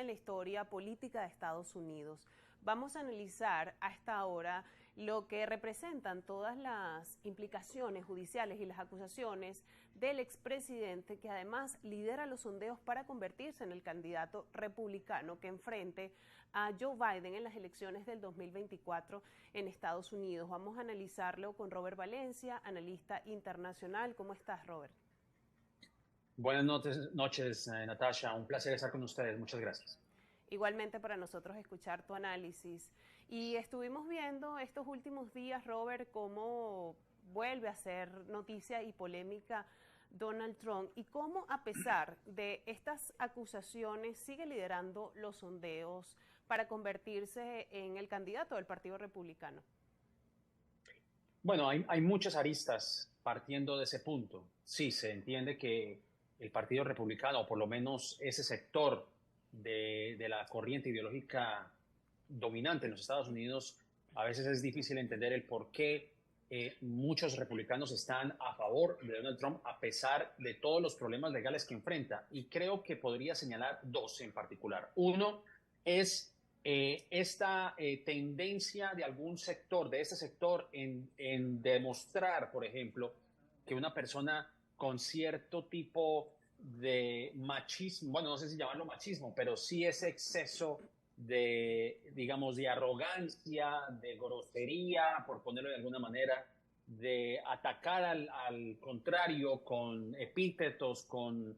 en la historia política de Estados Unidos. Vamos a analizar a esta hora lo que representan todas las implicaciones judiciales y las acusaciones del expresidente, que además lidera los sondeos para convertirse en el candidato republicano que enfrente a Joe Biden en las elecciones del 2024 en Estados Unidos. Vamos a analizarlo con Robert Valencia, analista internacional. ¿Cómo estás, Robert? Buenas noches, Natasha. Un placer estar con ustedes. Muchas gracias. Igualmente para nosotros escuchar tu análisis. Y estuvimos viendo estos últimos días, Robert, cómo vuelve a ser noticia y polémica Donald Trump y cómo, a pesar de estas acusaciones, sigue liderando los sondeos para convertirse en el candidato del Partido Republicano. Bueno, hay muchas aristas partiendo de ese punto. Sí, se entiende que el Partido Republicano, o por lo menos ese sector de la corriente ideológica dominante en los Estados Unidos, a veces es difícil entender el por qué muchos republicanos están a favor de Donald Trump a pesar de todos los problemas legales que enfrenta. Y creo que podría señalar dos en particular. Uno es esta tendencia de algún sector, de este sector, en demostrar, por ejemplo, que una persona con cierto tipo de machismo, bueno, no sé si llamarlo machismo, pero sí ese exceso de, digamos, de arrogancia, de grosería, por ponerlo de alguna manera, de atacar al contrario con epítetos, con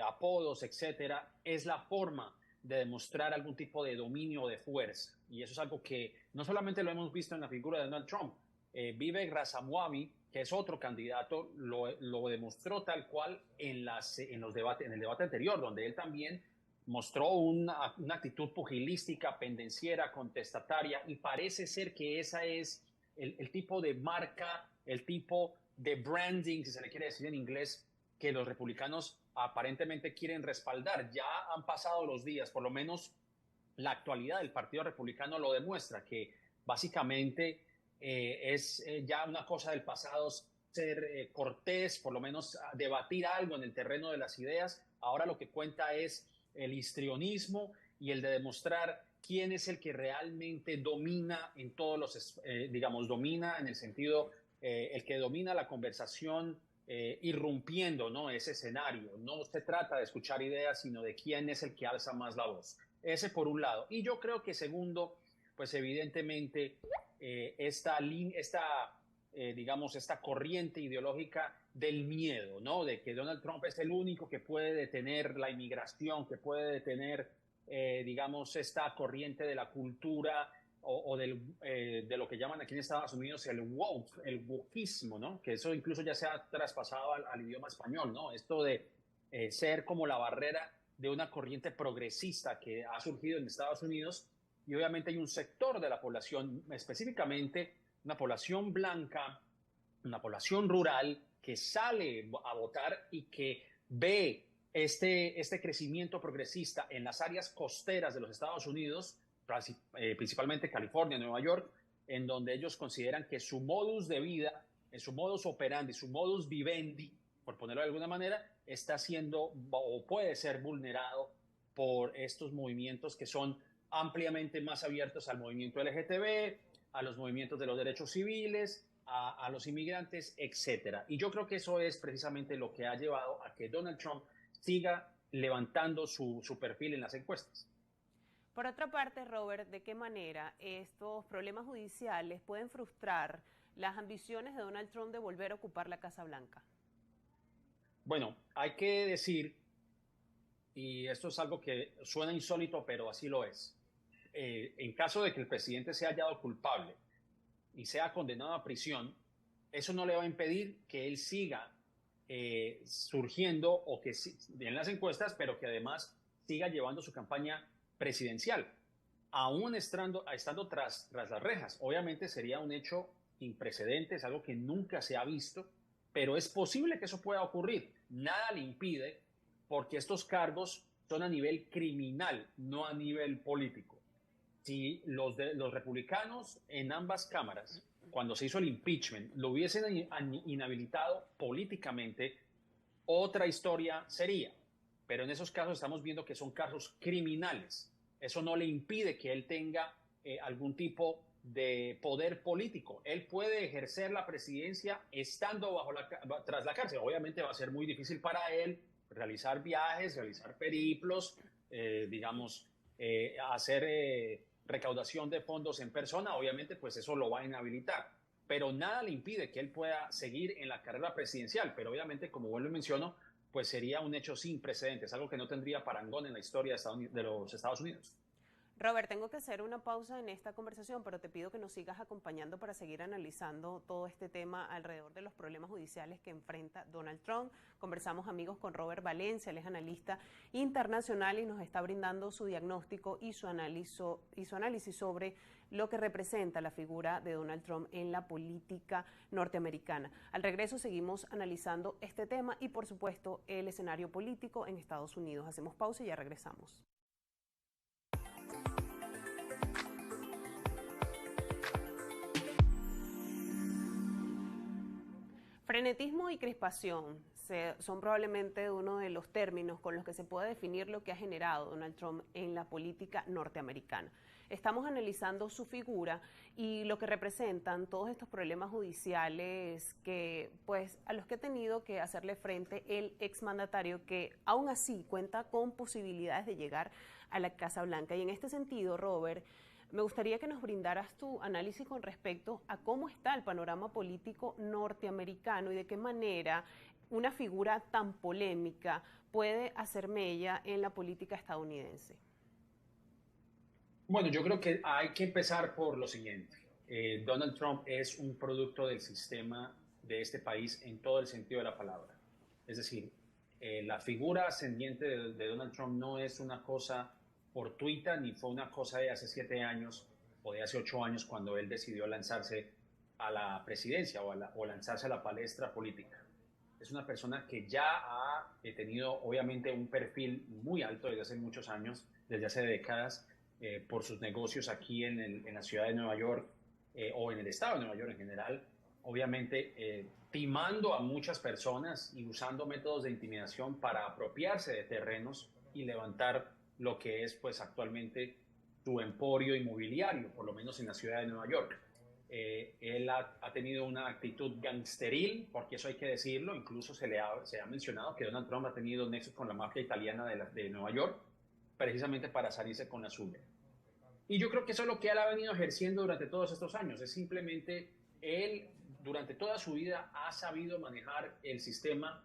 apodos, etcétera, es la forma de demostrar algún tipo de dominio o de fuerza. Y eso es algo que no solamente lo hemos visto en la figura de Donald Trump. Vivek Ramaswamy, que es otro candidato, lo demostró tal cual en los debates, en el debate anterior, donde él también mostró una actitud pugilística, pendenciera, contestataria, y parece ser que esa es el tipo de marca, el tipo de branding, si se le quiere decir en inglés, que los republicanos aparentemente quieren respaldar. Ya han pasado los días, por lo menos la actualidad del Partido Republicano lo demuestra, que básicamente es ya una cosa del pasado ser cortés, por lo menos debatir algo en el terreno de las ideas. Ahora lo que cuenta es el histrionismo y el de demostrar quién es el que realmente domina en todos los, digamos, domina en el sentido, el que domina la conversación, irrumpiendo, ¿no?, ese escenario. No se trata de escuchar ideas, sino de quién es el que alza más la voz. Ese por un lado. Y yo creo que segundo, pues evidentemente digamos, esta corriente ideológica del miedo, ¿no? De que Donald Trump es el único que puede detener la inmigración, que puede detener, digamos, esta corriente de la cultura de lo que llaman aquí en Estados Unidos el wokeismo, ¿no? Que eso incluso ya se ha traspasado al idioma español, ¿no? Esto de ser como la barrera de una corriente progresista que ha surgido en Estados Unidos, y obviamente hay un sector de la población, específicamente una población blanca, una población rural, que sale a votar y que ve este crecimiento progresista en las áreas costeras de los Estados Unidos, principalmente California, Nueva York, en donde ellos consideran que su modus de vida, su modus operandi, su modus vivendi, por ponerlo de alguna manera, está siendo o puede ser vulnerado por estos movimientos que son ampliamente más abiertos al movimiento LGTB, a los movimientos de los derechos civiles, a los inmigrantes, etcétera. Y yo creo que eso es precisamente lo que ha llevado a que Donald Trump siga levantando su perfil en las encuestas. Por otra parte, Robert, ¿de qué manera estos problemas judiciales pueden frustrar las ambiciones de Donald Trump de volver a ocupar la Casa Blanca? Bueno, hay que decir, y esto es algo que suena insólito, pero así lo es. En caso de que el presidente sea hallado culpable y sea condenado a prisión, eso no le va a impedir que él siga surgiendo o que en las encuestas, pero que además siga llevando su campaña presidencial, aún estando tras las rejas. Obviamente sería un hecho sin precedentes, algo que nunca se ha visto, pero es posible que eso pueda ocurrir. Nada le impide, porque estos cargos son a nivel criminal, no a nivel político. Si los republicanos en ambas cámaras, cuando se hizo el impeachment, lo hubiesen inhabilitado políticamente, otra historia sería. pero en esos casos estamos viendo que son casos criminales. Eso no le impide que él tenga algún tipo de poder político. Él puede ejercer la presidencia estando tras la cárcel. Obviamente va a ser muy difícil para él realizar viajes, realizar periplos, hacer recaudación de fondos en persona. Obviamente, pues eso lo va a inhabilitar. Pero nada le impide que él pueda seguir en la carrera presidencial. Pero obviamente, como vuelvo y menciono, pues sería un hecho sin precedentes, algo que no tendría parangón en la historia de los Estados Unidos. Robert, tengo que hacer una pausa en esta conversación, pero te pido que nos sigas acompañando para seguir analizando todo este tema alrededor de los problemas judiciales que enfrenta Donald Trump. Conversamos, amigos, con Robert Valencia, él es analista internacional y nos está brindando su diagnóstico y su análisis sobre lo que representa la figura de Donald Trump en la política norteamericana. Al regreso seguimos analizando este tema y, por supuesto, el escenario político en Estados Unidos. Hacemos pausa y ya regresamos. Frenetismo y crispación son probablemente uno de los términos con los que se puede definir lo que ha generado Donald Trump en la política norteamericana. Estamos analizando su figura y lo que representan todos estos problemas judiciales a los que ha tenido que hacerle frente el exmandatario, que aún así cuenta con posibilidades de llegar a la Casa Blanca. Y en este sentido, Robert, me gustaría que nos brindaras tu análisis con respecto a cómo está el panorama político norteamericano y de qué manera una figura tan polémica puede hacer mella en la política estadounidense. Bueno, yo creo que hay que empezar por lo siguiente. Donald Trump es un producto del sistema de este país en todo el sentido de la palabra. Es decir, la figura ascendiente de Donald Trump no es una cosa fortuita, ni fue una cosa de hace 7 años o de hace 8 años cuando él decidió lanzarse a la presidencia o lanzarse a la palestra política. Es una persona que ya ha tenido obviamente un perfil muy alto desde hace muchos años, desde hace décadas, por sus negocios aquí en la ciudad de Nueva York o en el estado de Nueva York en general, obviamente timando a muchas personas y usando métodos de intimidación para apropiarse de terrenos y levantar lo que es pues actualmente su emporio inmobiliario, por lo menos en la ciudad de Nueva York. Él ha tenido una actitud gangsteril, porque eso hay que decirlo, incluso se ha mencionado que Donald Trump ha tenido nexos con la mafia italiana de Nueva York, precisamente para salirse con la suya. Y yo creo que eso es lo que él ha venido ejerciendo durante todos estos años, es simplemente él durante toda su vida ha sabido manejar el sistema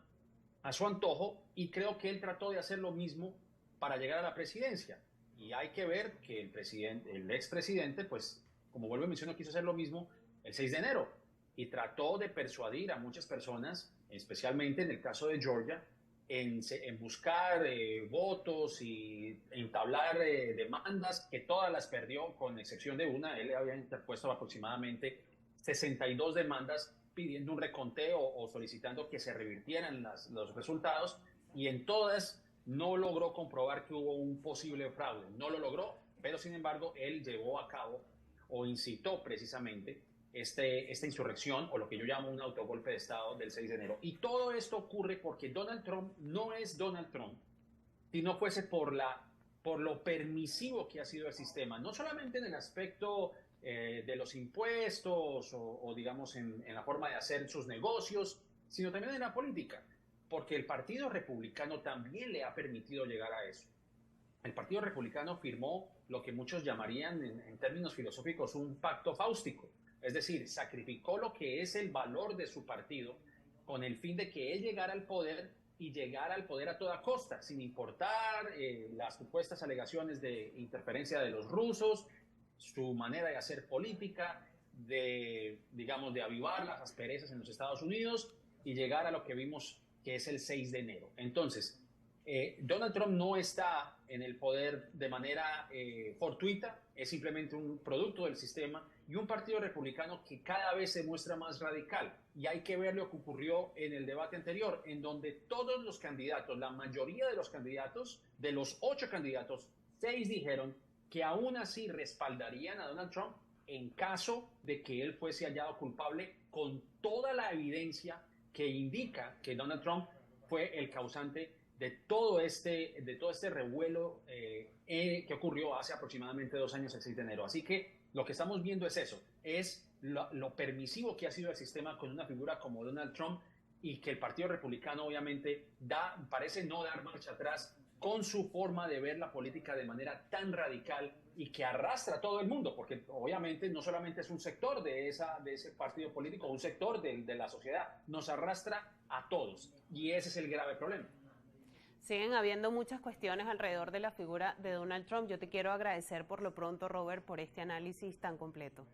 a su antojo y creo que él trató de hacer lo mismo para llegar a la presidencia. Y hay que ver que el expresidente, pues, como vuelvo a mencionar, quiso hacer lo mismo el 6 de enero y trató de persuadir a muchas personas, especialmente en el caso de Georgia, en buscar votos y entablar demandas, que todas las perdió, con excepción de una. Él había interpuesto aproximadamente 62 demandas pidiendo un reconteo o solicitando que se revirtieran los resultados, y en todas no logró comprobar que hubo un posible fraude, no lo logró, pero sin embargo él llevó a cabo o incitó precisamente esta insurrección, o lo que yo llamo un autogolpe de Estado del 6 de enero. Y todo esto ocurre porque Donald Trump no es Donald Trump si no fuese por lo permisivo que ha sido el sistema, no solamente en el aspecto de los impuestos o digamos en la forma de hacer sus negocios, sino también en la política, porque el Partido Republicano también le ha permitido llegar a eso. El Partido Republicano firmó lo que muchos llamarían en términos filosóficos un pacto fáustico, es decir, sacrificó lo que es el valor de su partido con el fin de que él llegara al poder y llegara al poder a toda costa, sin importar las supuestas alegaciones de interferencia de los rusos, su manera de hacer política, de avivar las asperezas en los Estados Unidos y llegar a lo que vimos que es el 6 de enero. Entonces, Donald Trump no está en el poder de manera fortuita, es simplemente un producto del sistema y un partido republicano que cada vez se muestra más radical. Y hay que ver lo que ocurrió en el debate anterior, en donde todos los candidatos, la mayoría de los candidatos, de los 8 candidatos, 6 dijeron que aún así respaldarían a Donald Trump en caso de que él fuese hallado culpable, con toda la evidencia que indica que Donald Trump fue el causante de todo este revuelo que ocurrió hace aproximadamente 2 años, el 6 de enero. Así que lo que estamos viendo es eso, es lo permisivo que ha sido el sistema con una figura como Donald Trump, y que el Partido Republicano obviamente parece no dar marcha atrás con su forma de ver la política de manera tan radical y que arrastra a todo el mundo, porque obviamente no solamente es un sector de ese partido político, un sector de la sociedad, nos arrastra a todos, y ese es el grave problema. Siguen habiendo muchas cuestiones alrededor de la figura de Donald Trump. Yo te quiero agradecer por lo pronto, Robert, por este análisis tan completo.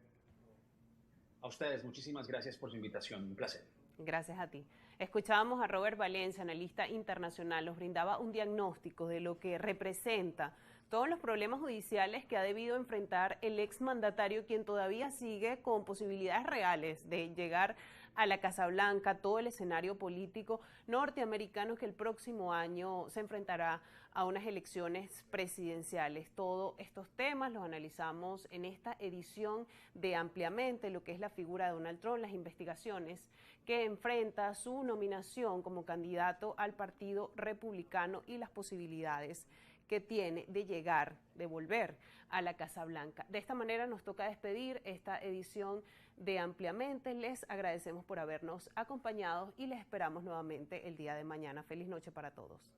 A ustedes, muchísimas gracias por su invitación, un placer. Gracias a ti. Escuchábamos a Robert Valencia, analista internacional, nos brindaba un diagnóstico de lo que representa todos los problemas judiciales que ha debido enfrentar el exmandatario, quien todavía sigue con posibilidades reales de llegar a la Casa Blanca, todo el escenario político norteamericano que el próximo año se enfrentará a unas elecciones presidenciales. Todos estos temas los analizamos en esta edición de Ampliamente, lo que es la figura de Donald Trump, las investigaciones que enfrenta, su nominación como candidato al Partido Republicano y las posibilidades que tiene de llegar, de volver a la Casa Blanca. De esta manera nos toca despedir esta edición de Ampliamente. Les agradecemos por habernos acompañado y les esperamos nuevamente el día de mañana. Feliz noche para todos.